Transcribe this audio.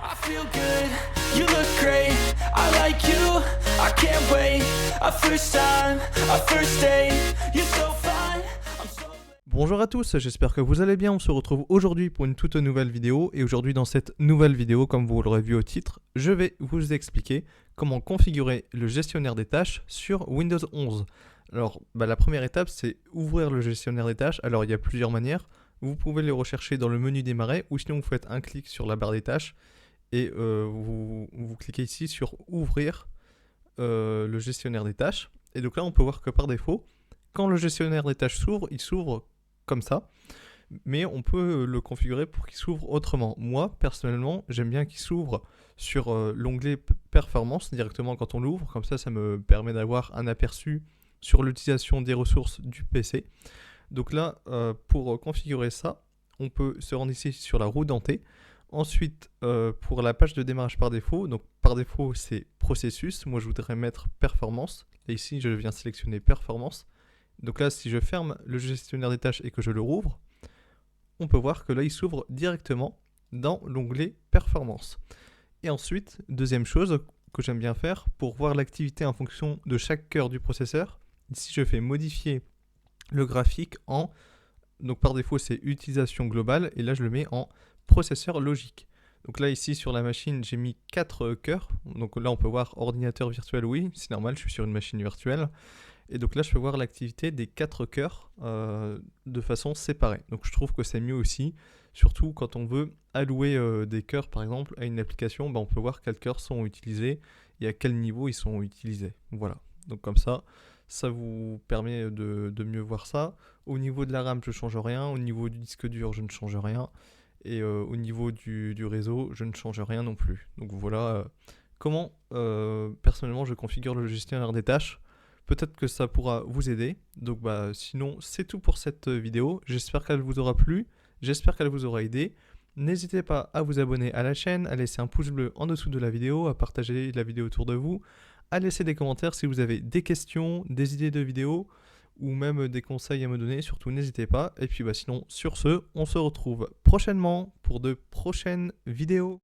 I feel good, you look great, I like you, I can't wait. A first time, a first date, you're so fine, I'm so... Bonjour à tous, j'espère que vous allez bien, on se retrouve aujourd'hui pour une toute nouvelle vidéo et aujourd'hui dans cette nouvelle vidéo, comme vous l'aurez vu au titre, je vais vous expliquer comment configurer le gestionnaire des tâches sur Windows 11. Alors la première étape c'est ouvrir le gestionnaire des tâches, alors il y a plusieurs manières, vous pouvez le rechercher dans le menu démarrer ou sinon vous faites un clic sur la barre des tâches et vous cliquez ici sur ouvrir le gestionnaire des tâches et donc là on peut voir que par défaut, quand le gestionnaire des tâches s'ouvre, il s'ouvre comme ça, mais on peut le configurer pour qu'il s'ouvre autrement. Moi, personnellement, j'aime bien qu'il s'ouvre sur l'onglet Performance directement quand on l'ouvre, comme ça me permet d'avoir un aperçu sur l'utilisation des ressources du PC. Donc là, pour configurer ça, on peut se rendre ici sur la roue dentée. Ensuite, pour la page de démarrage par défaut, donc par défaut c'est processus, moi je voudrais mettre performance, et ici je viens sélectionner performance. Donc là, si je ferme le gestionnaire des tâches et que je le rouvre, on peut voir que là, il s'ouvre directement dans l'onglet Performance. Et ensuite, deuxième chose que j'aime bien faire, pour voir l'activité en fonction de chaque cœur du processeur, ici je fais modifier le graphique en, donc par défaut c'est utilisation globale, et là je le mets en processeur logique. Donc là ici sur la machine j'ai mis 4 cœurs, donc là on peut voir ordinateur virtuel, oui c'est normal, je suis sur une machine virtuelle. Et donc là, je peux voir l'activité des 4 cœurs de façon séparée. Donc je trouve que c'est mieux aussi, surtout quand on veut allouer des cœurs, par exemple, à une application, on peut voir quels cœurs sont utilisés et à quel niveau ils sont utilisés. Voilà. Donc comme ça vous permet de mieux voir ça. Au niveau de la RAM, je ne change rien. Au niveau du disque dur, je ne change rien. Et au niveau du réseau, je ne change rien non plus. Donc voilà comment, personnellement, je configure le gestionnaire des tâches. Peut-être que ça pourra vous aider. Donc sinon, c'est tout pour cette vidéo. J'espère qu'elle vous aura plu. J'espère qu'elle vous aura aidé. N'hésitez pas à vous abonner à la chaîne, à laisser un pouce bleu en dessous de la vidéo, à partager la vidéo autour de vous, à laisser des commentaires si vous avez des questions, des idées de vidéos ou même des conseils à me donner. Surtout, n'hésitez pas. Et puis sinon, sur ce, on se retrouve prochainement pour de prochaines vidéos.